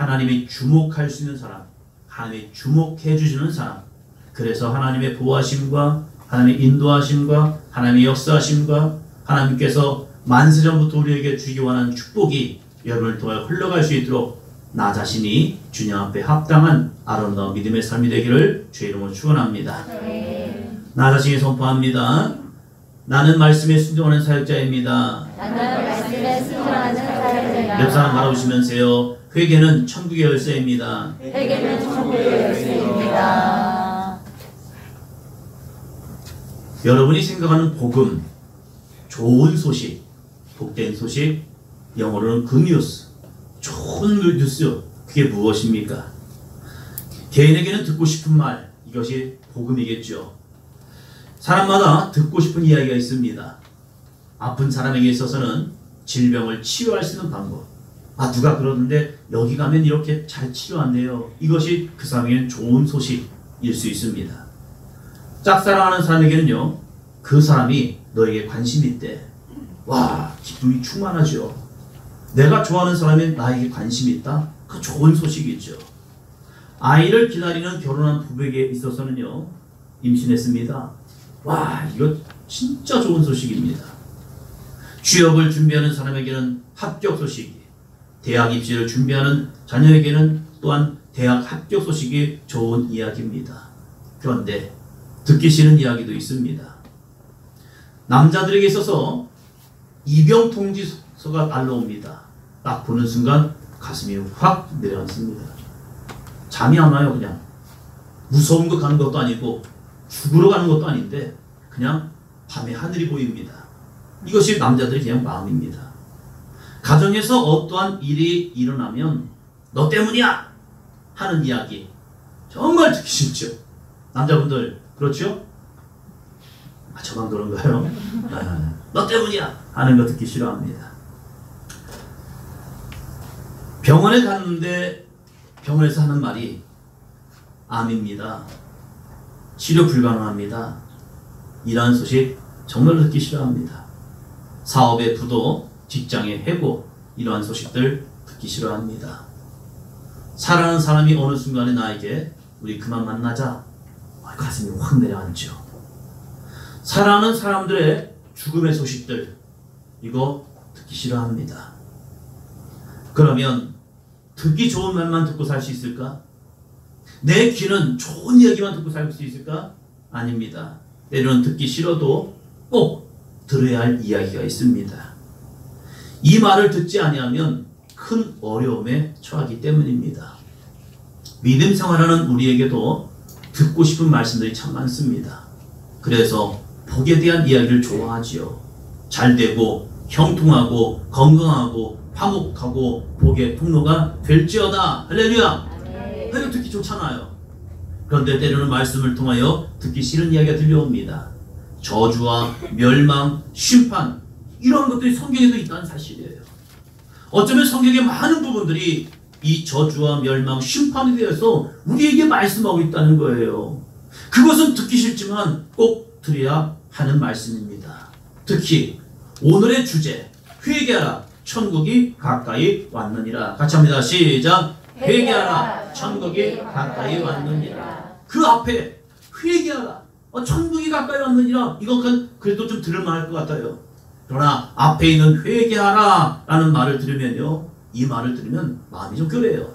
하나님이 주목할 수 있는 사람, 하나님이 주목해 주시는 사람, 그래서 하나님의 보호하심과 하나님의 인도하심과 하나님의 역사하심과 하나님께서 만세전부터 우리에게 주기 원하는 축복이 여러분을 통해 흘러갈 수 있도록 나 자신이 주님 앞에 합당한 아름다운 믿음의 삶이 되기를 주의 이름으로 축원합니다. 나 자신이 선포합니다. 나는 말씀에 순종하는 사역자입니다. 나는 말씀에 순종하는 사역자입니다. 옆 사람 바라보시면서요. 회개는 천국의 열쇠입니다. 회개는 천국의 열쇠입니다. 여러분이 생각하는 복음, 좋은 소식, 복된 소식, 영어로는 굿뉴스, 좋은 뉴스, 그게 무엇입니까? 개인에게는 듣고 싶은 말, 이것이 복음이겠죠. 사람마다 듣고 싶은 이야기가 있습니다. 아픈 사람에게 있어서는 질병을 치료할 수 있는 방법. 누가 그러는데 여기 가면 이렇게 잘 치료한대요. 이것이 그 사람에게는 좋은 소식일 수 있습니다. 짝사랑하는 사람에게는요, 그 사람이 너에게 관심이 있대. 와, 기쁨이 충만하죠. 내가 좋아하는 사람이 나에게 관심이 있다? 그 좋은 소식이죠. 아이를 기다리는 결혼한 부부에게 있어서는요, 임신했습니다. 와, 이거 진짜 좋은 소식입니다. 취업을 준비하는 사람에게는 합격 소식이, 대학 입시를 준비하는 자녀에게는 또한 대학 합격 소식이 좋은 이야기입니다. 그런데 듣기 싫은 이야기도 있습니다. 남자들에게 있어서 입영 통지서가 날라옵니다. 딱 보는 순간 가슴이 확 내려앉습니다. 잠이 안 와요. 그냥 무서운 거 가는 것도 아니고 죽으러 가는 것도 아닌데 그냥 밤에 하늘이 보입니다. 이것이 남자들의 그냥 마음입니다. 가정에서 어떠한 일이 일어나면 너 때문이야 하는 이야기 정말 듣기 싫죠. 남자분들 그렇죠? 저만 그런가요? 너 때문이야 하는 거 듣기 싫어합니다. 병원에 갔는데 병원에서 하는 말이 암입니다. 치료 불가능합니다. 이러한 소식 정말 듣기 싫어합니다. 사업의 부도, 직장의 해고, 이러한 소식들 듣기 싫어합니다. 사랑하는 사람이 어느 순간에 나에게 우리 그만 만나자, 가슴이 확 내려앉죠. 사랑하는 사람들의 죽음의 소식들, 이거 듣기 싫어합니다. 그러면 듣기 좋은 말만 듣고 살 수 있을까? 내 귀는 좋은 이야기만 듣고 살 수 있을까? 아닙니다. 때로는 듣기 싫어도 꼭 들어야 할 이야기가 있습니다. 이 말을 듣지 아니하면 큰 어려움에 처하기 때문입니다. 믿음 생활하는 우리에게도 듣고 싶은 말씀들이 참 많습니다. 그래서 복에 대한 이야기를 좋아하지요. 잘되고 형통하고 건강하고 화목하고 복의 통로가 될지어다. 할렐루야. 이거 듣기 좋잖아요. 그런데 때로는 말씀을 통하여 듣기 싫은 이야기가 들려옵니다. 저주와 멸망, 심판, 이런 것들이 성경에도 있다는 사실이에요. 어쩌면 성경의 많은 부분들이 이 저주와 멸망, 심판에 대해서 우리에게 말씀하고 있다는 거예요. 그것은 듣기 싫지만 꼭 들어야 하는 말씀입니다. 특히 오늘의 주제, 회개하라, 천국이 가까이 왔느니라. 같이 합니다. 시작. 회개하라, 천국이 가까이 왔느니라. 그 앞에 회개하라, 천국이 가까이 왔느니라. 이건 그래도 좀 들을만할 것 같아요. 그러나 앞에 있는 회개하라 라는 말을 들으면요, 이 말을 들으면 마음이 좀 그래요.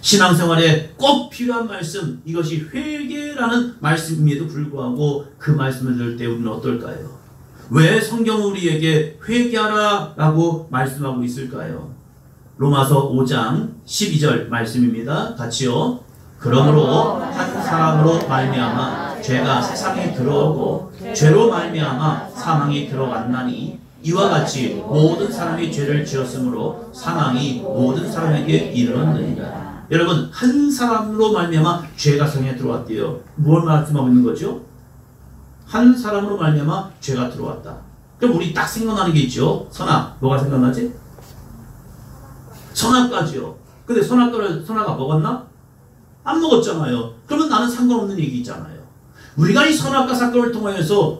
신앙생활에 꼭 필요한 말씀, 이것이 회개라는 말씀임에도 불구하고 그 말씀을 들을 때 우리는 어떨까요? 왜 성경은 우리에게 회개하라 라고 말씀하고 있을까요? 로마서 5장 12절 말씀입니다. 같이요. 그러므로 한 사람으로 말미암아 죄가 세상에 들어오고 죄로 말미암아 사망이 들어왔나니 이와 같이 모든 사람이 죄를 지었으므로 사망이 모든 사람에게 이르렀느니라. 여러분, 한 사람으로 말미암아 죄가 세상에 들어왔대요. 뭘 말씀하고 있는 거죠? 한 사람으로 말미암아 죄가 들어왔다. 그럼 우리 딱 생각나는 게 있죠. 선악. 뭐가 생각나지? 선악과지요. 근데 선악과를 선악과 먹었나? 안 먹었잖아요. 그러면 나는 상관없는 얘기잖아요. 우리가 이 선악과 사건을 통하여서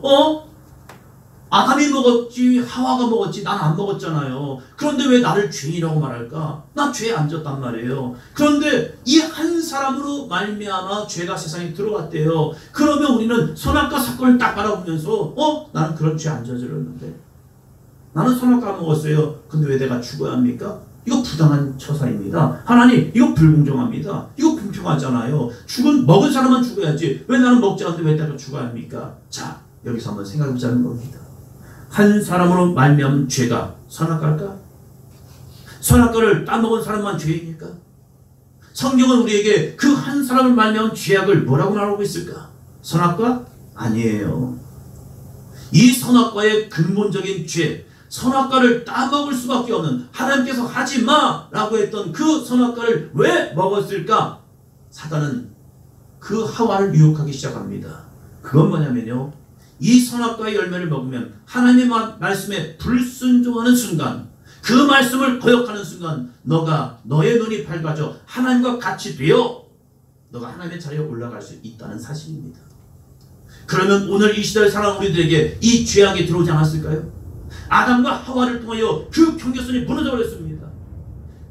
아담이 먹었지 하와가 먹었지 난 안 먹었잖아요. 그런데 왜 나를 죄인이라고 말할까? 나 죄에 안 졌단 말이에요. 그런데 이 한 사람으로 말미암아 죄가 세상에 들어왔대요. 그러면 우리는 선악과 사건을 딱 바라보면서 나는 그런 죄 안 저질렀는데, 나는 선악과 먹었어요. 근데 왜 내가 죽어야 합니까? 이거 부당한 처사입니다. 하나님, 이거 불공정합니다. 이거 공평하잖아요. 먹은 사람만 죽어야지 왜 나는 먹지 않는데 왜 내가 죽어야 합니까? 자, 여기서 한번 생각해보자는 겁니다. 한 사람으로 말미암은 죄가 선악과일까? 선악과를 따먹은 사람만 죄입니까? 성경은 우리에게 그 한 사람을 말미암은 죄악을 뭐라고 말하고 있을까? 선악과? 아니에요. 이 선악과의 근본적인 죄, 선악과를 따먹을 수밖에 없는, 하나님께서 하지마 라고 했던 그 선악과를 왜 먹었을까? 사단은 그 하와를 유혹하기 시작합니다. 그건 뭐냐면요, 이 선악과의 열매를 먹으면 하나님의 말씀에 불순종하는 순간, 그 말씀을 거역하는 순간 너의 눈이 밝아져 하나님과 같이 되어 너가 하나님의 자리에 올라갈 수 있다는 사실입니다. 그러면 오늘 이 시대를 살아가는 우리들에게 이 죄악이 들어오지 않았을까요? 아담과 하와를 통하여 그 경계선이 무너져 버렸습니다.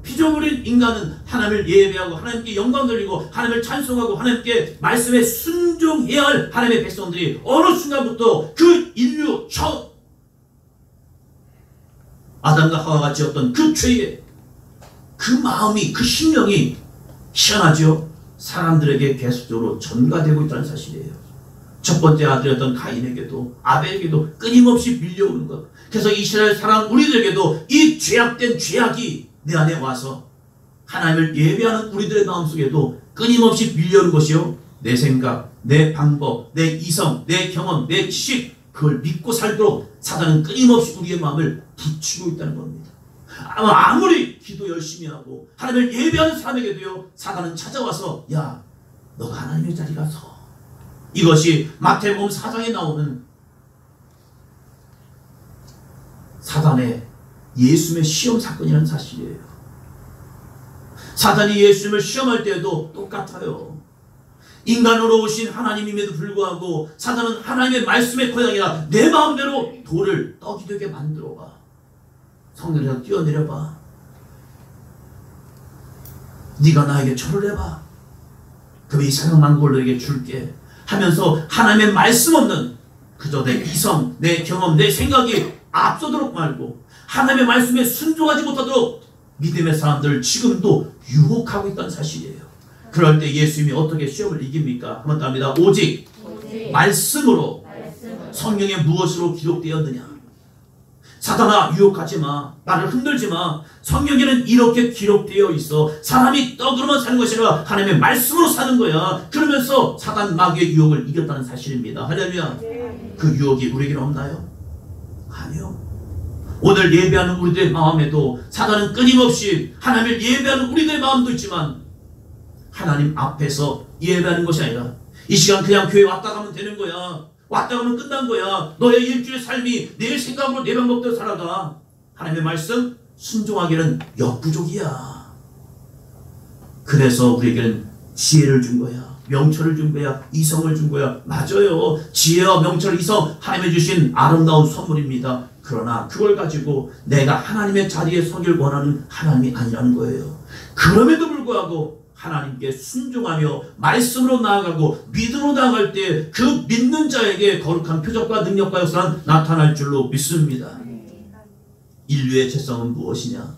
피조물인 인간은 하나님을 예배하고 하나님께 영광 돌리고 하나님을 찬송하고 하나님께 말씀에 순종해야 할 하나님의 백성들이 어느 순간부터 그 인류 처음 아담과 하와가 지었던 그 죄의 그 마음이, 그 심령이 희한하죠. 사람들에게 계속적으로 전가되고 있다는 사실이에요. 첫 번째 아들이었던 가인에게도 아벨에게도 끊임없이 밀려오는 것. 그래서 이 시대를 살아가는 우리들에게도 이 죄악된 죄악이 내 안에 와서 하나님을 예배하는 우리들의 마음속에도 끊임없이 밀려오는 것이요, 내 생각, 내 방법, 내 이성, 내 경험, 내 지식, 그걸 믿고 살도록 사단은 끊임없이 우리의 마음을 붙이고 있다는 겁니다. 아무리 기도 열심히 하고 하나님을 예배하는 사람에게도요, 사단은 찾아와서 야, 너가 하나님의 자리 가서, 이것이 마태복음 4장에 나오는 사단의 예수님의 시험 사건이라는 사실이에요. 사단이 예수님을 시험할 때에도 똑같아요. 인간으로 오신 하나님임에도 불구하고 사단은 하나님의 말씀의 고향이라 내 마음대로 돌을 떡이 되게 만들어봐. 성경에서 뛰어내려봐. 네가 나에게 절을 해봐. 그럼 이 세상 만국을 너에게 줄게 하면서 하나님의 말씀 없는 그저 내 이성, 내 경험, 내 생각이 앞서도록 말고 하나님의 말씀에 순종하지 못하도록 믿음의 사람들을 지금도 유혹하고 있다는 사실이에요. 그럴 때 예수님이 어떻게 시험을 이깁니까? 한번 답니다. 오직 말씀으로. 성경에 무엇으로 기록되었느냐? 사단아, 유혹하지 마. 나를 흔들지 마. 성경에는 이렇게 기록되어 있어. 사람이 떡으로만 사는 것이 아니라 하나님의 말씀으로 사는 거야. 그러면서 사단 마귀의 유혹을 이겼다는 사실입니다. 할렐루야. 그 유혹이 우리에게는 없나요? 아니요. 오늘 예배하는 우리들의 마음에도 사단은 끊임없이 하나님을 예배하는 우리들의 마음도 있지만 하나님 앞에서 예배하는 것이 아니라 이 시간 그냥 교회 왔다 가면 되는 거야. 왔다 가면 끝난 거야. 너의 일주일 삶이 내 생각으로 내 방법대로 살아가. 하나님의 말씀 순종하기는 역부족이야. 그래서 우리에게는 지혜를 준 거야. 명철을 준 거야. 이성을 준 거야. 맞아요. 지혜와 명철, 이성 하나님이 주신 아름다운 선물입니다. 그러나 그걸 가지고 내가 하나님의 자리에 서길 원하는 하나님이 아니라는 거예요. 그럼에도 불구하고 하나님께 순종하며 말씀으로 나아가고 믿음으로 나아갈 때 그 믿는 자에게 거룩한 표적과 능력과 역사는 나타날 줄로 믿습니다. 인류의 죄성은 무엇이냐?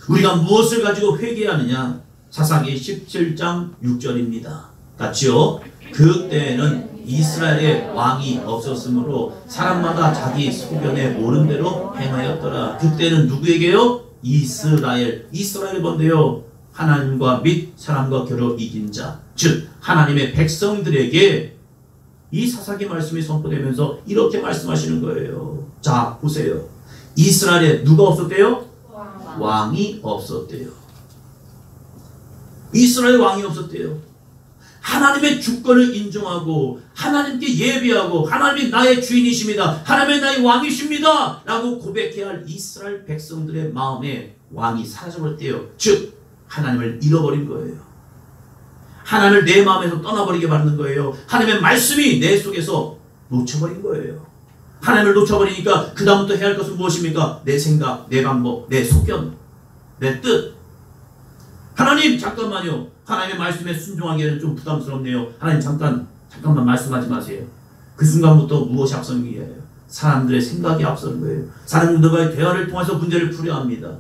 우리가 무엇을 가지고 회개하느냐? 사사기 17장 6절입니다. 같이요. 그때에는 이스라엘의 왕이 없었으므로 사람마다 자기 소견에 옳은 대로 행하였더라. 그때는 누구에게요? 이스라엘이 뭔데요? 하나님과 및 사람과 겨루 이긴 자, 즉 하나님의 백성들에게 이 사사기 말씀이 선포되면서 이렇게 말씀하시는 거예요. 자, 보세요. 이스라엘에 누가 없었대요? 왕이 없었대요. 이스라엘 왕이 없었대요. 하나님의 주권을 인정하고 하나님께 예배하고 하나님이 나의 주인이십니다. 하나님이 나의 왕이십니다. 라고 고백해야 할 이스라엘 백성들의 마음에 왕이 사라져버렸대요. 즉 하나님을 잃어버린 거예요. 하나님을 내 마음에서 떠나버리게 만든 거예요. 하나님의 말씀이 내 속에서 놓쳐버린 거예요. 하나님을 놓쳐버리니까 그 다음부터 해야 할 것은 무엇입니까? 내 생각, 내 방법, 내 소견, 내 뜻. 하나님 잠깐만요. 하나님의 말씀에 순종하기에는 좀 부담스럽네요. 하나님 잠깐만 말씀하지 마세요. 그 순간부터 무엇이 앞서는 거예요? 사람들의 생각이 앞서는 거예요. 사람들과의 대화를 통해서 문제를 풀어야 합니다.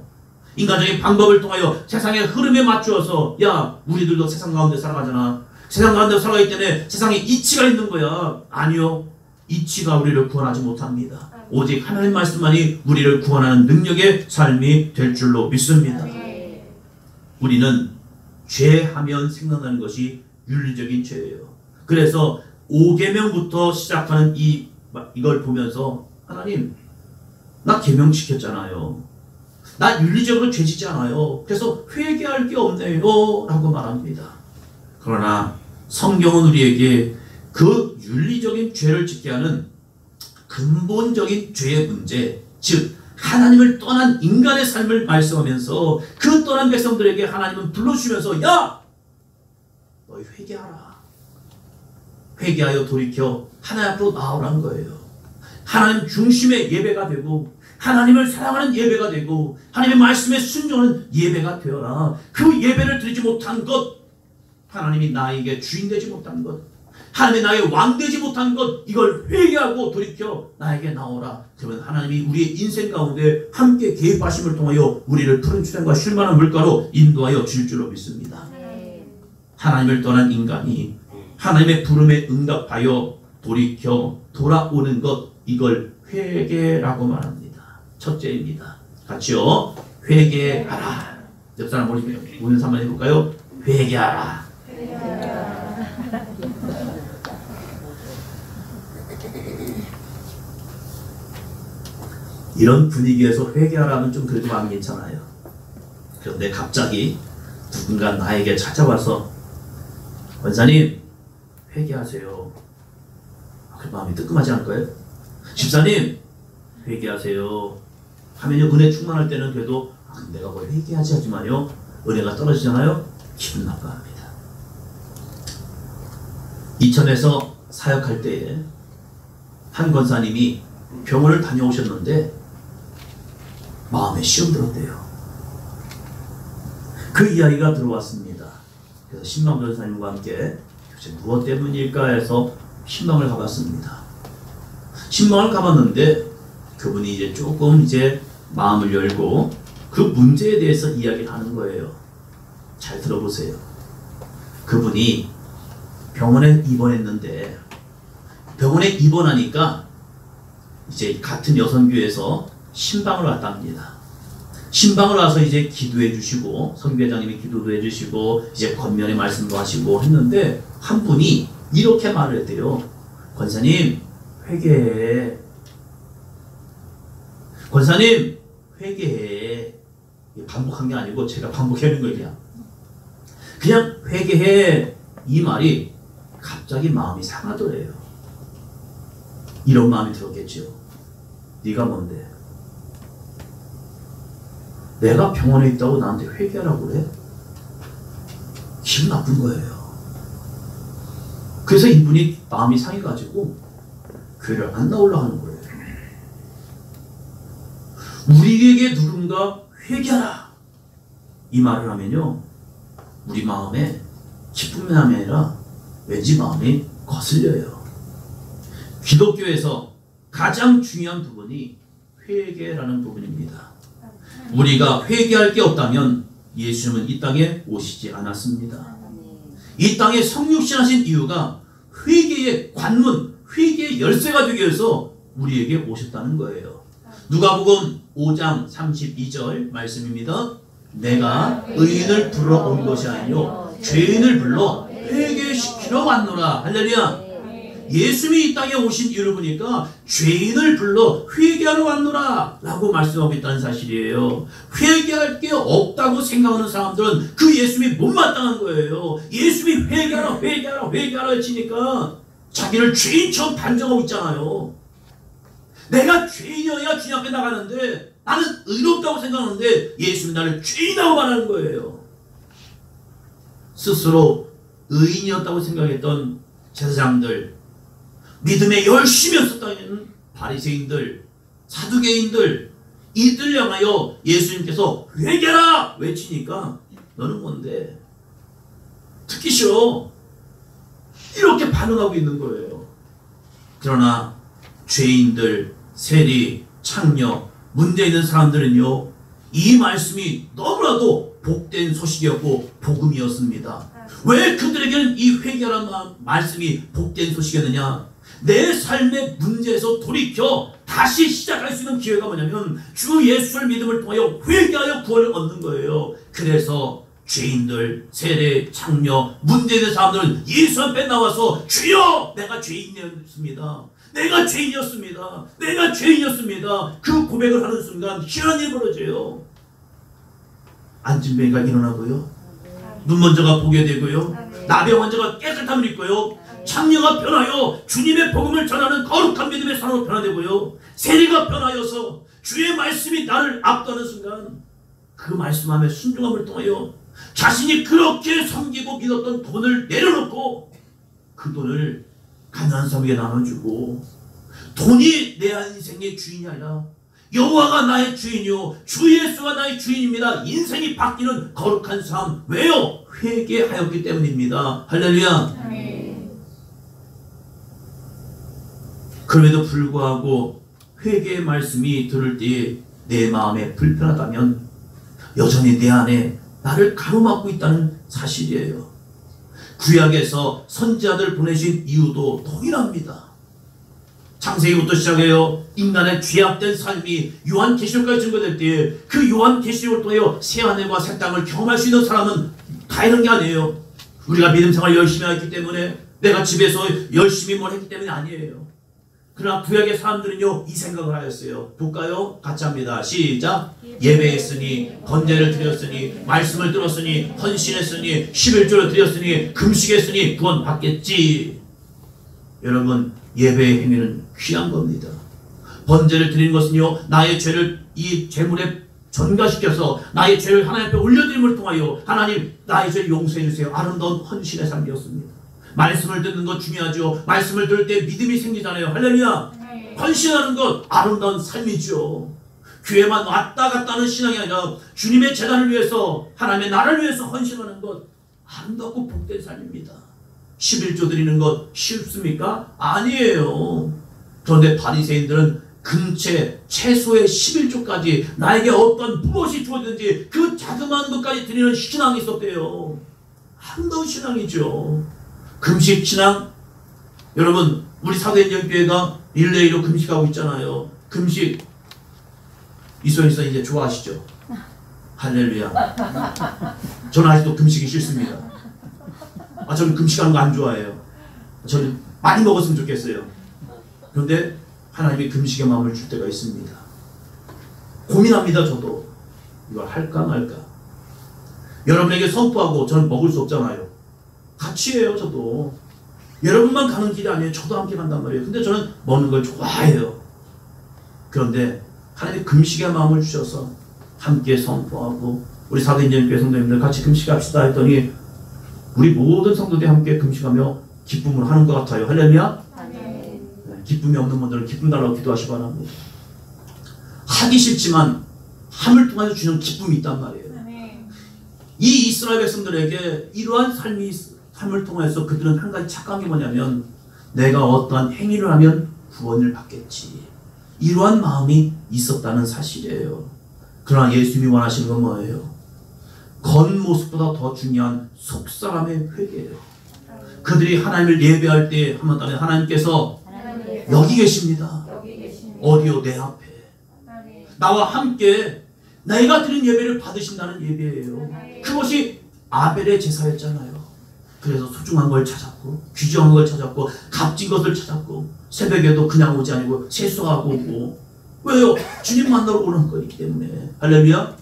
인간적인 방법을 통하여 세상의 흐름에 맞추어서 야 우리들도 세상 가운데 살아가잖아. 세상 가운데 살아가기 때문에 세상에 이치가 있는 거야. 아니요. 이치가 우리를 구원하지 못합니다. 오직 하나님 말씀만이 우리를 구원하는 능력의 삶이 될 줄로 믿습니다. 우리는 죄하면 생각나는 것이 윤리적인 죄예요. 그래서 5계명부터 시작하는 이걸 보면서 하나님 나 계명시켰잖아요. 나 윤리적으로 죄지지 않아요. 그래서 회개할 게 없네요 라고 말합니다. 그러나 성경은 우리에게 그 윤리적인 죄를 짓게 하는 근본적인 죄의 문제, 즉 하나님을 떠난 인간의 삶을 말씀하면서 그 떠난 백성들에게 하나님은 불러주시면서 야! 너희 회개하라. 회개하여 돌이켜 하나님 앞으로 나오라는 거예요. 하나님 중심의 예배가 되고 하나님을 사랑하는 예배가 되고 하나님의 말씀에 순종하는 예배가 되어라. 그 예배를 드리지 못한 것, 하나님이 나에게 주인 되지 못한 것, 하나님이 나의 왕 되지 못한 것, 이걸 회개하고 돌이켜 나에게 나오라. 그러면 하나님이 우리의 인생 가운데 함께 개입하심을 통하여 우리를 푸른 추장과 쉴만한 물가로 인도하여 줄 줄로 믿습니다. 하나님을 떠난 인간이 하나님의 부름에 응답하여 돌이켜 돌아오는 것, 이걸 회개라고 말합니다. 첫째입니다. 같이요. 회개하라. 옆 사람 보면서 한번 해볼까요? 회개하라. 이런 분위기에서 회개하라면 좀 그래도 마음이 괜찮아요. 그런데 갑자기 누군가 나에게 찾아와서 권사님 회개하세요. 그 마음이 뜨끔하지 않을까요? 집사님 회개하세요 하면요, 은혜 충만할 때는 그래도 내가 뭘 회개하지 하지만요, 은혜가 떨어지잖아요. 기분 나빠합니다. 이천에서 사역할 때에 한 권사님이 병원을 다녀오셨는데 마음에 시험 들었대요. 그 이야기가 들어왔습니다. 그래서 신방 전사님과 함께 도대체 무엇 때문일까 해서 신방을 가봤습니다. 신방을 가봤는데 그분이 이제 조금 마음을 열고 그 문제에 대해서 이야기를 하는 거예요. 잘 들어보세요. 그분이 병원에 입원했는데 병원에 입원하니까 이제 같은 여선교에서 신방을 왔답니다. 신방을 와서 이제 기도해 주시고 선교회장님이 기도도 해 주시고 이제 권면의 말씀도 하시고 했는데 한 분이 이렇게 말을 했대요. 권사님 회개해. 권사님 회개해. 반복한 게 아니고 제가 반복하는 거예요. 그냥 회개해. 이 말이 갑자기 마음이 상하더래요. 이런 마음이 들었겠죠. 네가 뭔데? 내가 병원에 있다고 나한테 회개하라고 그래? 기분 나쁜 거예요. 그래서 이분이 마음이 상해가지고 교회를 안 나오려고 하는 거예요. 우리에게 누군가 회개하라 이 말을 하면요, 우리 마음에 기쁨이 아니라 왠지 마음이 거슬려요. 기독교에서 가장 중요한 부분이 회개라는 부분입니다. 우리가 회개할 게 없다면 예수님은 이 땅에 오시지 않았습니다. 이 땅에 성육신하신 이유가 회개의 관문, 회개의 열쇠가 되기 위해서 우리에게 오셨다는 거예요. 누가복음 5장 32절 말씀입니다. 내가 의인을 불러 온 것이 아니요 죄인을 불러 회개시키러 왔노라. 할렐루야. 예수님이 이 땅에 오신 이유를 보니까 죄인을 불러 회개하러 왔노라 라고 말씀하고 있다는 사실이에요. 회개할 게 없다고 생각하는 사람들은 그 예수님이 못마땅한 거예요. 예수님이 회개하라 해치니까 자기를 죄인처럼 단정하고 있잖아요. 내가 죄인이어야 주님 앞에 나가는데 나는 의롭다고 생각하는데 예수님이 나를 죄인이라고 말하는 거예요. 스스로 의인이었다고 생각했던 제사장들, 믿음에 열심히 했었다는 바리새인들, 사두개인들 이들 향하여 예수님께서 회개하라 외치니까 너는 뭔데? 듣기 싫어. 이렇게 반응하고 있는 거예요. 그러나 죄인들, 세리, 창녀, 문제 있는 사람들은요, 이 말씀이 너무나도 복된 소식이었고 복음이었습니다. 왜 그들에게는 이 회개라는 말씀이 복된 소식이었느냐? 내 삶의 문제에서 돌이켜 다시 시작할 수 있는 기회가 뭐냐면 주 예수를 믿음을 통하여 회개하여 구원을 얻는 거예요. 그래서 죄인들, 세례, 창녀, 문제 있는 사람들은 예수 앞에 나와서 주여 내가 죄인이었습니다. 내가 죄인이었습니다. 내가 죄인이었습니다. 그 고백을 하는 순간 희한한 일이 벌어져요. 안진뱅이가 일어나고요. 눈 먼저가 보게 되고요. 나병 환자가 깨끗함을 입고요. 창녀가 변하여 주님의 복음을 전하는 거룩한 믿음의 사람으로 변화되고요. 세리가 변하여서 주의 말씀이 나를 압도하는 순간 그 말씀함에 순종함을 통하여 자신이 그렇게 섬기고 믿었던 돈을 내려놓고 그 돈을 가난한 사람에게 나눠주고 돈이 내 인생의 주인이 아니라 여호와가 나의 주인이요 주 예수가 나의 주인입니다. 인생이 바뀌는 거룩한 삶. 왜요? 회개하였기 때문입니다. 할렐루야. 그럼에도 불구하고 회개의 말씀이 들을 때에 내 마음에 불편하다면 여전히 내 안에 나를 가로막고 있다는 사실이에요. 구약에서 선지자들 보내신 이유도 동일합니다. 창세기부터 시작해요. 인간의 죄악된 삶이 요한계시록까지 증거될 때에 그 요한계시록을 통하여 새하늘과 새 땅을 경험할 수 있는 사람은 다 이런 게 아니에요. 우리가 믿음 생활 열심히 했기 때문에 내가 집에서 열심히 뭘 했기 때문이 아니에요. 그러나 구약의 사람들은요 이 생각을 하였어요. 볼까요? 같이 합니다. 시작. 예배했으니 번제를 드렸으니 말씀을 들었으니 헌신했으니 11조를 드렸으니 금식했으니 구원 받겠지. 여러분 예배의 행위는 귀한 겁니다. 번제를 드리는 것은요 나의 죄를 이 제물에 전가시켜서 나의 죄를 하나님 앞에 올려드림을 통하여 하나님 나의 죄를 용서해 주세요. 아름다운 헌신의 삶이었습니다. 말씀을 듣는 것 중요하죠. 말씀을 들을 때 믿음이 생기잖아요. 할렐루야. 헌신하는 것 아름다운 삶이죠. 교회만 왔다 갔다 하는 신앙이 아니라 주님의 재단을 위해서 하나님의 나라를 위해서 헌신하는 것 아름답고 복된 삶입니다. 11조 드리는 것 쉽습니까? 아니에요. 그런데 바리새인들은 금채 채소의 11조까지 나에게 어떤 무엇이 주어지든지 그 자그마한 것까지 드리는 신앙이 있었대요. 아름다운 신앙이죠. 금식 신앙. 여러분 우리 사도행전교회가 릴레이로 금식하고 있잖아요. 금식 이소연씨 이제 좋아하시죠? 할렐루야. 저는 아직도 금식이 싫습니다. 저는 금식하는 거 안 좋아해요. 저는 많이 먹었으면 좋겠어요. 그런데 하나님이 금식의 마음을 줄 때가 있습니다. 고민합니다. 저도 이걸 할까 말까. 여러분에게 선포하고 저는 먹을 수 없잖아요. 같이 해요. 저도 여러분만 가는 길이 아니에요. 저도 함께 간단 말이에요. 근데 저는 먹는 걸 좋아해요. 그런데 하나님이 금식의 마음을 주셔서 함께 선포하고 우리 사도행전교회 성도님들 같이 금식합시다 했더니 우리 모든 성도들이 함께 금식하며 기쁨을 하는 것 같아요. 할렐루야. 네, 기쁨이 없는 분들은 기쁨 달라고 기도하시기 바랍니다. 하기 싫지만 함을 통해서 주는 기쁨이 있단 말이에요. 이 이스라엘 백성들에게 이러한 삶을 통해서 그들은 한 가지 착각한 게 뭐냐면 내가 어떠한 행위를 하면 구원을 받겠지. 이러한 마음이 있었다는 사실이에요. 그러나 예수님이 원하시는 건 뭐예요? 겉모습보다 더 중요한 속사람의 회개예요. 그들이 하나님을 예배할 때 한번 따라 하나님께서 여기 계십니다. 어디요? 내 앞에. 나와 함께 내가 드린 예배를 받으신다는 예배예요. 그것이 아벨의 제사였잖아요. 그래서 소중한 걸 찾았고 귀중한 걸 찾았고 값진 것을 찾았고 새벽에도 그냥 오지 아니고 세수하고 오고. 왜요? 주님 만나러 오는 거기 때문에. 할렐루야.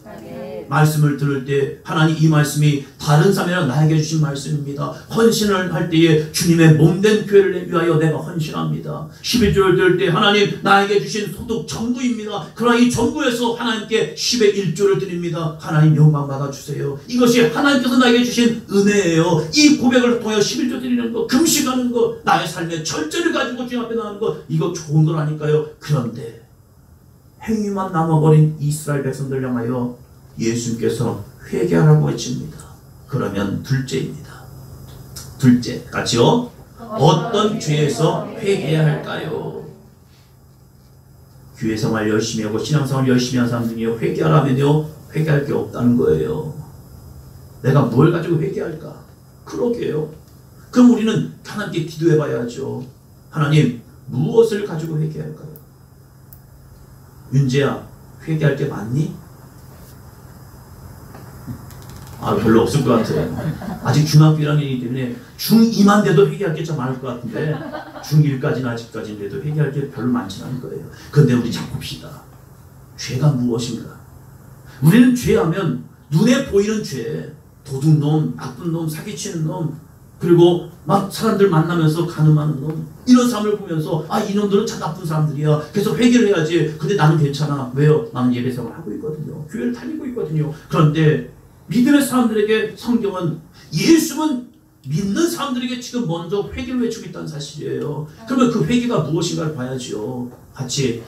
말씀을 들을 때 하나님 이 말씀이 다른 사람이나 나에게 주신 말씀입니다. 헌신을 할 때에 주님의 몸된 교회를 위하여 내가 헌신합니다. 11조를 들을 때 하나님 나에게 주신 소득 전부입니다. 그러나 이 전부에서 하나님께 10의 1조를 드립니다. 하나님 영광 받아주세요. 이것이 하나님께서 나에게 주신 은혜예요. 이 고백을 통해 11조 드리는 거, 금식하는 거, 나의 삶의 절제를 가지고 주님 앞에 나가는 거, 이거 좋은 거라니까요. 그런데 행위만 남아버린 이스라엘 백성들 향하여 예수님께서 회개하라고 외칩니다. 그러면 둘째입니다. 둘째, 같이요. 어떤 죄에서 회개해야 할까요? 교회 생활 열심히 하고 신앙생활 열심히 하는 사람들이 회개하라면요, 회개할 게 없다는 거예요. 내가 뭘 가지고 회개할까? 그러게요. 그럼 우리는 하나님께 기도해 봐야죠. 하나님, 무엇을 가지고 회개할까요? 윤재야, 회개할 게 많니? 별로 없을 것 같아. 아직 중학교 1학년이기 때문에 중2만 돼도 회개할 게 참 많을 것 같은데 중1까지는 아직까지는 돼도 회개할 게 별로 많지는 않을 거예요. 그런데 우리 잘 봅시다. 죄가 무엇인가? 우리는 죄하면 눈에 보이는 죄, 도둑놈, 나쁜 놈, 사기치는 놈, 그리고 막 사람들 만나면서 간음하는 놈, 이런 사람을 보면서 이놈들은 참 나쁜 사람들이야. 그래서 회개를 해야지. 근데 나는 괜찮아. 왜요? 나는 예배생활을 하고 있거든요. 교회를 다니고 있거든요. 그런데 믿음의 사람들에게 성경은 예수는 믿는 사람들에게 지금 먼저 회개를 외치고 있다는 사실이에요. 그러면 그 회개가 무엇인가를 봐야죠. 같이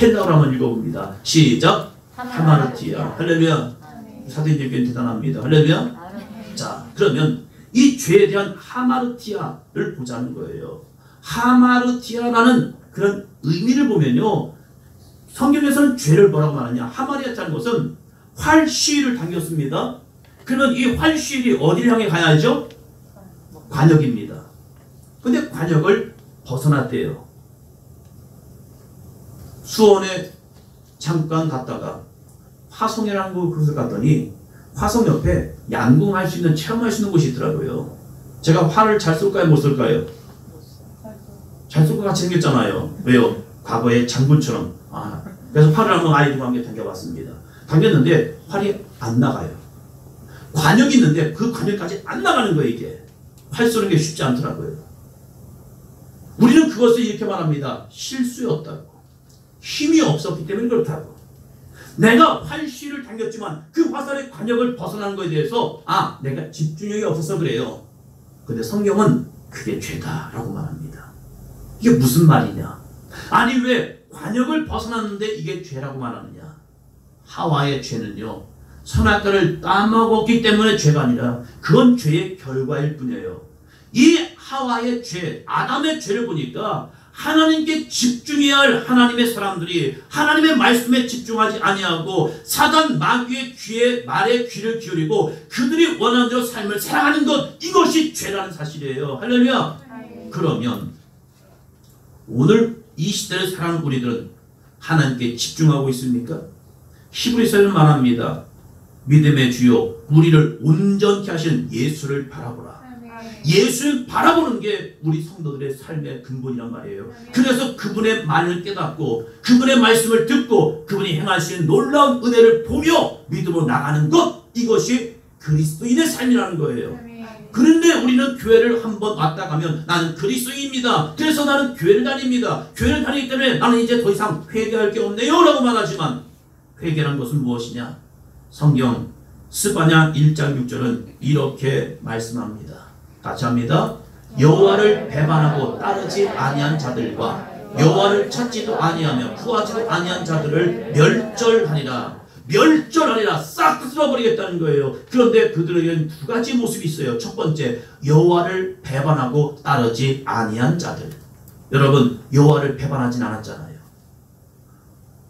헬라어로 한번 읽어봅니다. 시작. 하마르티아. 할렐루야. 사도인들께 대단합니다. 할렐루야. 자, 그러면 이 죄에 대한 하마르티아를 보자는 거예요. 하마르티아라는 그런 의미를 보면요, 성경에서는 죄를 뭐라고 말하냐? 하마르티아라는 것은 활시위를 당겼습니다. 그러면 이 활시위 어디를 향해 가야죠? 관역입니다. 근데 관역을 벗어났대요. 수원에 잠깐 갔다가 화성이라는 곳을 갔더니 화성 옆에 양궁할 수 있는, 체험할 수 있는 곳이 있더라고요. 제가 활을 잘 쏠까요? 못 쏠까요? 잘 쏠 것 같이 생겼잖아요. 왜요? 과거에 장군처럼. 그래서 활을 한번 아이들과 함께 당겨봤습니다. 당겼는데 활이 안 나가요. 관역이 있는데 그 관역까지 안 나가는 거예요. 이게 활 쏘는 게 쉽지 않더라고요. 우리는 그것을 이렇게 말합니다. 실수였다고. 힘이 없었기 때문에 그렇다고. 내가 활시를 당겼지만 그 화살의 관역을 벗어나는 것에 대해서 내가 집중력이 없어서 그래요. 근데 성경은 그게 죄다라고 말합니다. 이게 무슨 말이냐? 아니 왜 관역을 벗어났는데 이게 죄라고 말하느냐? 하와의 죄는요, 선악과를 따먹었기 때문에 죄가 아니라 그건 죄의 결과일 뿐이에요. 이 하와의 죄, 아담의 죄를 보니까 하나님께 집중해야 할 하나님의 사람들이 하나님의 말씀에 집중하지 아니하고 사단 마귀의 귀에 말에 귀를 기울이고 그들이 원하는 대로 삶을 살아가는 것, 이것이 죄라는 사실이에요. 할렐루야. 그러면 오늘 이 시대를 살아가는 우리들은 하나님께 집중하고 있습니까? 히브리서는 말합니다. 믿음의 주요 우리를 온전케 하신 예수를 바라보라. 예수를 바라보는 게 우리 성도들의 삶의 근본이란 말이에요. 그래서 그분의 말을 깨닫고 그분의 말씀을 듣고 그분이 행하신 놀라운 은혜를 보며 믿음으로 나가는 것, 이것이 그리스도인의 삶이라는 거예요. 그런데 우리는 교회를 한번 왔다 가면 나는 그리스도인입니다. 그래서 나는 교회를 다닙니다. 교회를 다니기 때문에 나는 이제 더 이상 회개할 게 없네요 라고 말하지만 회개란 것은 무엇이냐? 성경 스바냐 1장 6절은 이렇게 말씀합니다. 같이 합니다. 여호와를 배반하고 따르지 아니한 자들과 여호와를 찾지도 아니하며 구하지도 아니한 자들을 멸절하리라. 멸절하리라. 싹 쓸어버리겠다는 거예요. 그런데 그들에게는 두 가지 모습이 있어요. 첫 번째, 여호와를 배반하고 따르지 아니한 자들. 여러분, 여호와를 배반하진 않았잖아요.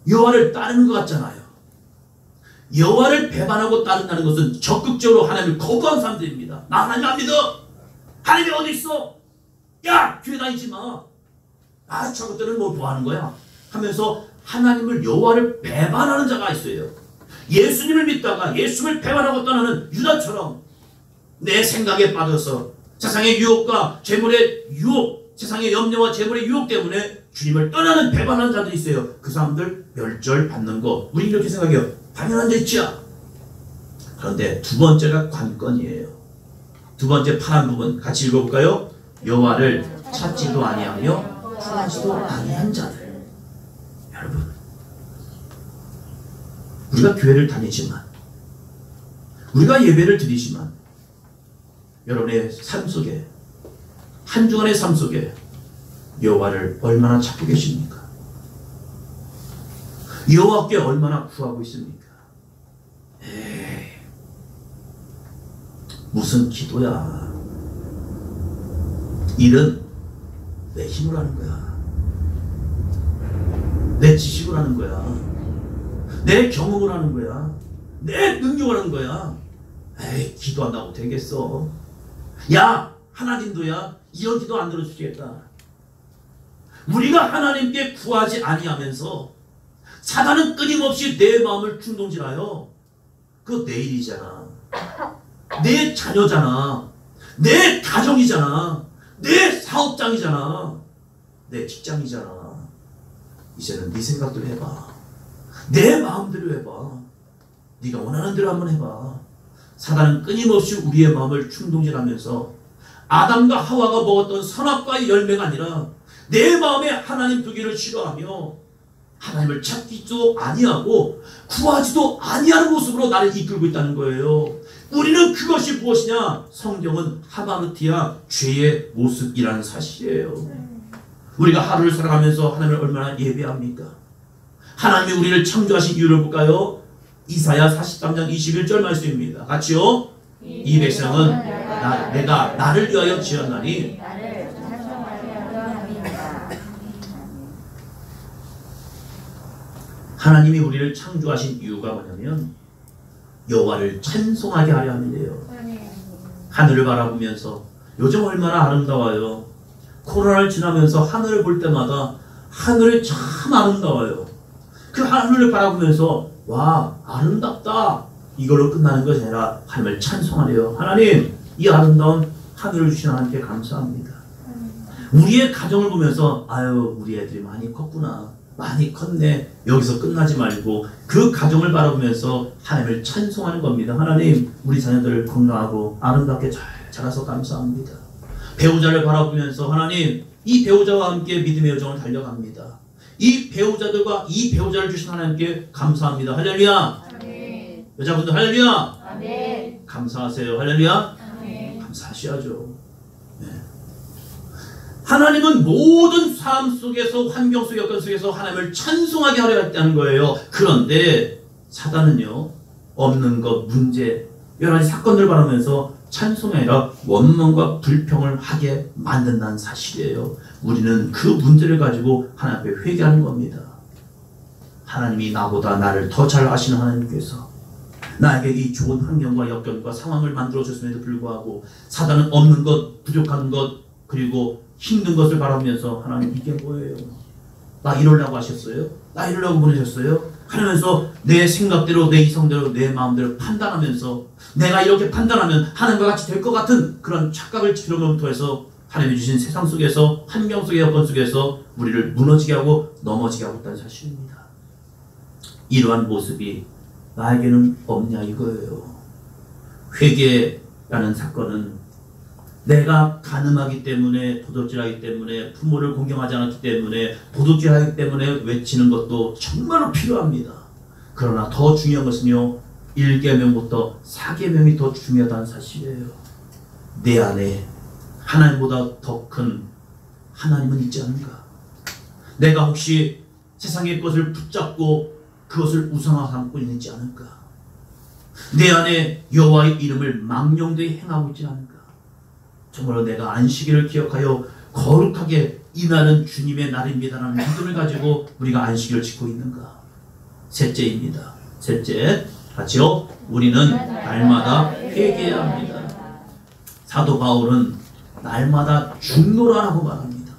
여호와를 따르는 것 같잖아요. 여호와를 배반하고 따른다는 것은 적극적으로 하나님을 거부한 사람들입니다. 나 하나님 안 믿어. 하나님이 어디 있어? 야, 교회 다니지 마. 저것들은 뭐 하는 거야? 하면서 하나님을, 여호와를 배반하는 자가 있어요. 예수님을 믿다가 예수를 배반하고 떠나는 유다처럼 내 생각에 빠져서 세상의 유혹과 재물의 유혹, 세상의 염려와 재물의 유혹 때문에 주님을 떠나는 배반하는 자들이 있어요. 그 사람들 멸절받는 거, 우리 이렇게 생각해요. 당연한 데 있지야. 그런데 두 번째가 관건이에요. 두 번째 파란 부분 같이 읽어볼까요? 여호와를 찾지도 아니하며 구하지도 아니한 자들. 여러분, 우리가 교회를 다니지만, 우리가 예배를 드리지만, 여러분의 삶 속에, 한 주간의 삶 속에 여호와를 얼마나 찾고 계십니까? 여호와께 얼마나 구하고 있습니까? 에이, 무슨 기도야. 일은 내 힘으로 하는 거야. 내 지식으로 하는 거야. 내 경험으로 하는 거야. 내 능력으로 하는 거야. 에이, 기도한다고 되겠어? 야, 하나님도야 이런 기도 안 들어주시겠다. 우리가 하나님께 구하지 아니하면서 사단은 끊임없이 내 마음을 충동질하여, 그거 내 일이잖아, 내 자녀잖아, 내 가정이잖아, 내 사업장이잖아, 내 직장이잖아. 이제는 네 생각대로 해봐. 내 마음대로 해봐. 네가 원하는 대로 한번 해봐. 사단은 끊임없이 우리의 마음을 충동질하면서 아담과 하와가 먹었던 선악과의 열매가 아니라 내 마음에 하나님 두기를 싫어하며 하나님을 찾기도 아니하고 구하지도 아니하는 모습으로 나를 이끌고 있다는 거예요. 우리는 그것이 무엇이냐? 성경은 하바르티아 죄의 모습이라는 사실이에요. 우리가 하루를 살아가면서 하나님을 얼마나 예배합니까? 하나님이 우리를 창조하신 이유를 볼까요? 이사야 43장 21절 말씀입니다. 같이요. 이 백성은 내가 나를 위하여 지었나니 하나님이 우리를 창조하신 이유가 뭐냐면 여호와를 찬송하게 하려 함이래요. 하늘을 바라보면서 요즘 얼마나 아름다워요. 코로나를 지나면서 하늘을 볼 때마다 하늘이 참 아름다워요. 그 하늘을 바라보면서 와, 아름답다, 이걸로 끝나는 것이 아니라 하나님을 찬송하래요. 하나님, 이 아름다운 하늘을 주신 하나님께 감사합니다. 우리의 가정을 보면서 아유, 우리 애들이 많이 컸구나, 많이 컸네, 여기서 끝나지 말고 그 가정을 바라보면서 하나님을 찬송하는 겁니다. 하나님, 우리 자녀들 건강하고 아름답게 잘 자라서 감사합니다. 배우자를 바라보면서 하나님, 이 배우자와 함께 믿음의 여정을 달려갑니다. 이 배우자들과 이 배우자를 주신 하나님께 감사합니다. 할렐루야. 아멘. 여자분들 할렐루야. 아멘. 감사하세요. 할렐루야. 아멘. 감사하셔야죠. 네. 하나님은 모든 삶 속에서, 환경 속, 여건 속에서 하나님을 찬송하게 하려 했다는 거예요. 그런데 사단은요, 없는 것, 문제, 여러 가지 사건들을 바라면서 찬송이 아니라 원망과 불평을 하게 만든다는 사실이에요. 우리는 그 문제를 가지고 하나님 앞에 회개하는 겁니다. 하나님이 나보다 나를 더 잘 아시는 하나님께서 나에게 이 좋은 환경과 여건과 상황을 만들어 줬음에도 불구하고 사단은 없는 것, 부족한 것, 그리고 힘든 것을 바라면서 하나님, 이게 뭐예요? 나 이러려고 하셨어요? 나 이러려고 보내셨어요? 하면서 내 생각대로, 내 이성대로, 내 마음대로 판단하면서 내가 이렇게 판단하면 하나님과 같이 될 것 같은 그런 착각을 들으면부터 해서 하나님이 주신 세상 속에서, 환경 속의 여건 속에서 우리를 무너지게 하고 넘어지게 하고 있다는 사실입니다. 이러한 모습이 나에게는 없냐 이거예요. 회개라는 사건은 내가 간음하기 때문에, 도둑질하기 때문에, 부모를 공경하지 않았기 때문에, 도둑질하기 때문에 외치는 것도 정말로 필요합니다. 그러나 더 중요한 것은요, 1계명부터 4계명이 더 중요하다는 사실이에요. 내 안에 하나님보다 더 큰 하나님은 있지 않은가? 내가 혹시 세상의 것을 붙잡고 그것을 우상화 삼고 있지 않을까? 내 안에 여호와의 이름을 망령되이 행하고 있지 않을까? 정말로 내가 안식일을 기억하여 거룩하게 이날은 주님의 날입니다라는 믿음을 가지고 우리가 안식일을 지키고 있는가? 셋째입니다. 셋째, 같이요. 우리는 날마다 회개해야 합니다. 사도 바울은 날마다 죽노라라고 말합니다.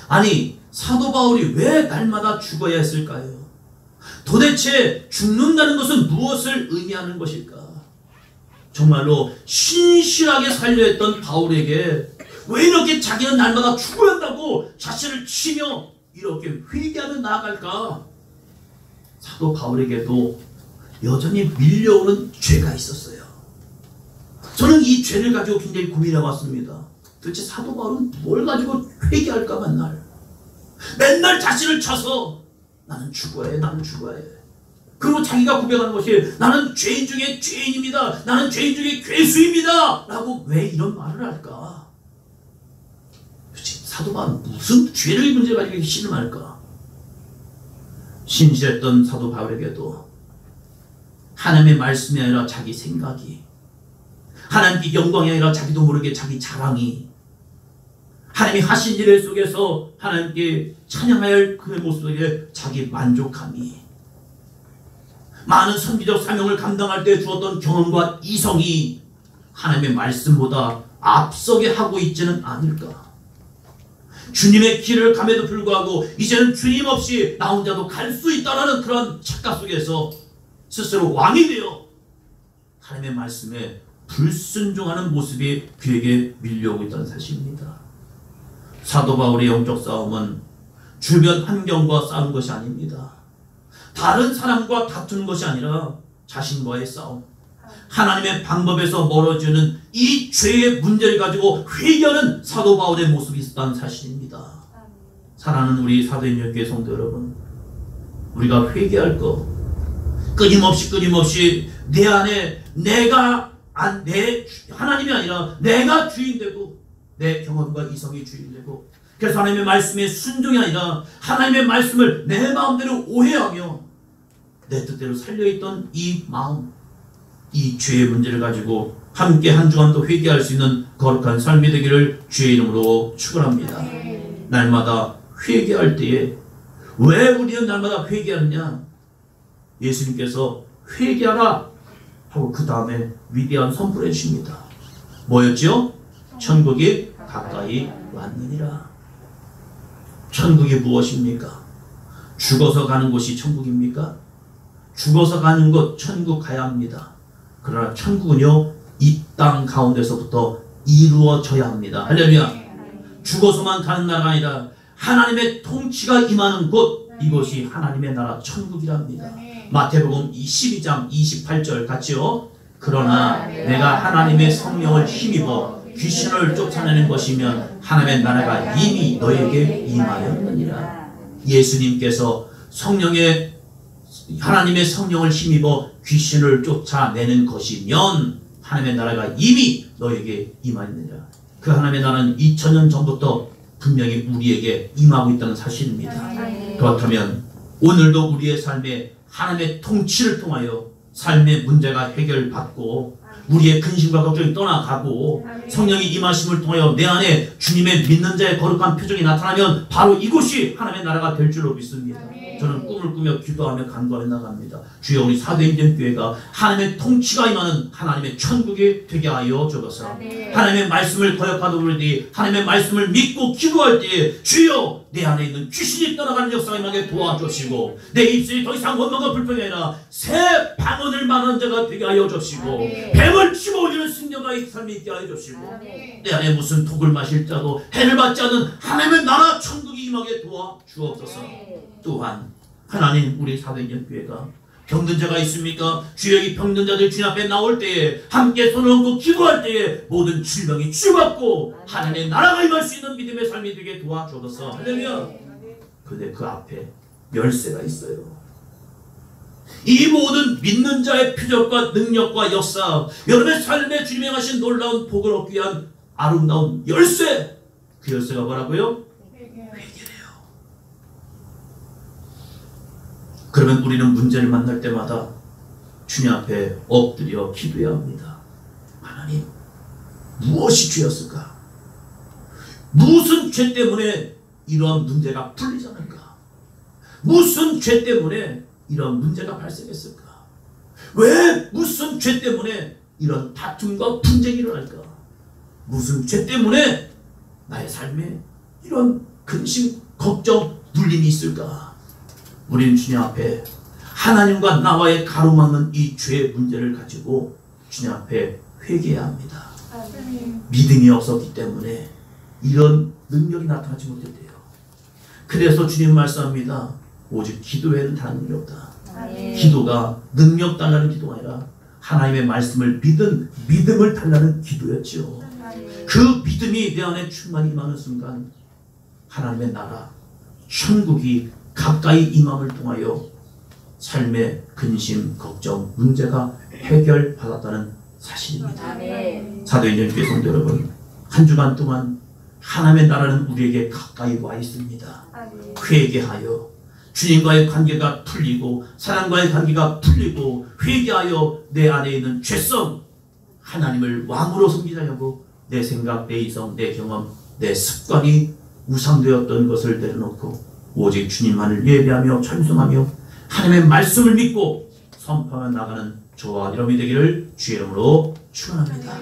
아니, 사도 바울이 왜 날마다 죽어야 했을까요? 도대체 죽는다는 것은 무엇을 의미하는 것일까? 정말로 신실하게 살려 했던 바울에게 왜 이렇게 자기는 날마다 죽어야 한다고 자신을 치며 이렇게 회개하며 나아갈까? 사도 바울에게도 여전히 밀려오는 죄가 있었어요. 저는 이 죄를 가지고 굉장히 고민해 왔습니다. 도대체 사도 바울은 뭘 가지고 회개할까 맨날 자신을 쳐서 나는 죽어야 해, 나는 죽어야 해. 그리고 자기가 고백하는 것이 나는 죄인 중에 죄인입니다, 나는 죄인 중에 괴수입니다 라고 왜 이런 말을 할까? 도대체 사도 바울은 무슨 죄를 문제 가지고 신음할까? 신실했던 사도 바울에게도 하나님의 말씀이 아니라 자기 생각이, 하나님께 영광이 아니라 자기도 모르게 자기 자랑이, 하나님이 하신 일 속에서 하나님께 찬양해야 할 그 모습 속에 자기 만족함이, 많은 선지적 사명을 감당할 때 주었던 경험과 이성이 하나님의 말씀보다 앞서게 하고 있지는 않을까? 주님의 길을 감에도 불구하고 이제는 주님 없이 나 혼자도 갈 수 있다는 그런 착각 속에서 스스로 왕이 되어 하나님의 말씀에 불순종하는 모습이 그에게 밀려오고 있다는 사실입니다. 사도 바울의 영적 싸움은 주변 환경과 싸운 것이 아닙니다. 다른 사람과 다투는 것이 아니라 자신과의 싸움, 하나님의 방법에서 멀어지는 이 죄의 문제를 가지고 회개하는 사도 바울의 모습이 있었다는 사실입니다. 사랑하는 우리 사도인의 교회 성도 여러분, 우리가 회개할 것, 끊임없이 내 안에 내 하나님이 아니라 내가 주인되고 내 경험과 이성이 주인되고, 그래서 하나님의 말씀에 순종이 아니라 하나님의 말씀을 내 마음대로 오해하며 내 뜻대로 살려있던 이 마음, 이 죄의 문제를 가지고 함께 한 주간도 회개할 수 있는 거룩한 삶이 되기를 주의 이름으로 축원합니다. 날마다 회개할 때에, 왜 우리는 날마다 회개하느냐? 예수님께서 회개하라 하고 그 다음에 위대한 선포를 해주십니다. 뭐였죠? 천국이 가까이 왔느니라. 천국이 무엇입니까? 죽어서 가는 곳이 천국입니까? 죽어서 가는 곳 천국 가야 합니다. 그러나 천국은요, 이 땅 가운데서부터 이루어져야 합니다. 할렐루야. 죽어서만 가는 나라가 아니라 하나님의 통치가 임하는 곳, 이것이 하나님의 나라 천국이랍니다. 마태복음 12장 28절 같이요. 그러나 내가 하나님의 성령을 힘입어 귀신을 쫓아내는 것이면 하나님의 나라가 이미 너에게 임하였느니라. 예수님께서 하나님의 성령을 힘입어 귀신을 쫓아내는 것이면 하나님의 나라가 이미 너에게 임하였느니라. 그 하나님의 나라는 2000년 전부터 분명히 우리에게 임하고 있다는 사실입니다. 그렇다면 오늘도 우리의 삶에 하나님의 통치를 통하여 삶의 문제가 해결받고 우리의 근심과 걱정이 떠나가고 성령이 임하심을 통하여 내 안에 주님의 믿는 자의 거룩한 표정이 나타나면 바로 이곳이 하나님의 나라가 될 줄로 믿습니다. 저는 꿈을 꾸며 기도하며 간구하며 나갑니다. 주여, 우리 사도행전 교회가 하나님의 통치가 임하는 하나님의 천국이 되게 하여 주옵소서. 하나님의 말씀을 거역하던 우리들이 하나님의 말씀을 믿고 기도할 때에 주여, 내 안에 있는 귀신이 떠나가는 역사가 임하게 도와주시고 내 입술이 더 이상 원망과 불평이 아니라 새 방언을 말하는 자가 되게 하여 주시고 뱀을 집어올리는 승려가 이 삶이 있게 하여 주시고 내 안에 무슨 독을 마실 자도 해를 받지 않는 하나님의 나라 천국이 임하게 도와주옵소서. 또한 하나님, 우리 사도행전 교회가 병든 자가 있습니까? 주여, 이 병든 자들 주님 앞에 나올 때에 함께 손을 얹고 기도할 때에 모든 질병이 치유받고 하나님의 나라가 임할 수 있는 믿음의 삶이 되게 도와주옵소서. 할렐루야. 근데 그 앞에 열쇠가 있어요. 이 모든 믿는 자의 표적과 능력과 역사, 여러분의 삶에 주님이 행하신 놀라운 복을 얻기 위한 아름다운 열쇠, 그 열쇠가 뭐라고요? 회개래요. 그러면 우리는 문제를 만날 때마다 주님 앞에 엎드려 기도해야 합니다. 하나님, 무엇이 죄였을까? 무슨 죄 때문에 이러한 문제가 풀리지 않을까? 무슨 죄 때문에 이런 문제가 발생했을까? 왜 무슨 죄 때문에 이런 다툼과 분쟁이 일어날까? 무슨 죄 때문에 나의 삶에 이런 근심, 걱정, 눌림이 있을까? 우리는 주님 앞에 하나님과 나와의 가로막는 이 죄의 문제를 가지고 주님 앞에 회개해야 합니다. 믿음이 없었기 때문에 이런 능력이 나타나지 못했대요. 그래서 주님 말씀합니다. 오직 기도 외에는 다른 일이 없다. 기도가 능력 달라는 기도가 아니라 하나님의 말씀을 믿은 믿음을 달라는 기도였죠. 그 믿음이 내 안에 충만히 임하는 순간 하나님의 나라, 천국이 가까이 임함을 통하여 삶의 근심, 걱정, 문제가 해결받았다는 사실입니다. 사도행전 교회 성도 여러분, 한 주간 동안 하나님의 나라는 우리에게 가까이 와 있습니다. 회개하여 주님과의 관계가 풀리고 사랑과의 관계가 풀리고 회개하여 내 안에 있는 죄성, 하나님을 왕으로 섬기자고 내 생각, 내 이성, 내 경험, 내 습관이 우상되었던 것을 내려놓고 오직 주님만을 예배하며 찬송하며 하나님의 말씀을 믿고 선포하며 나가는 저와 여러분이 되기를 주의 이름으로 축원합니다.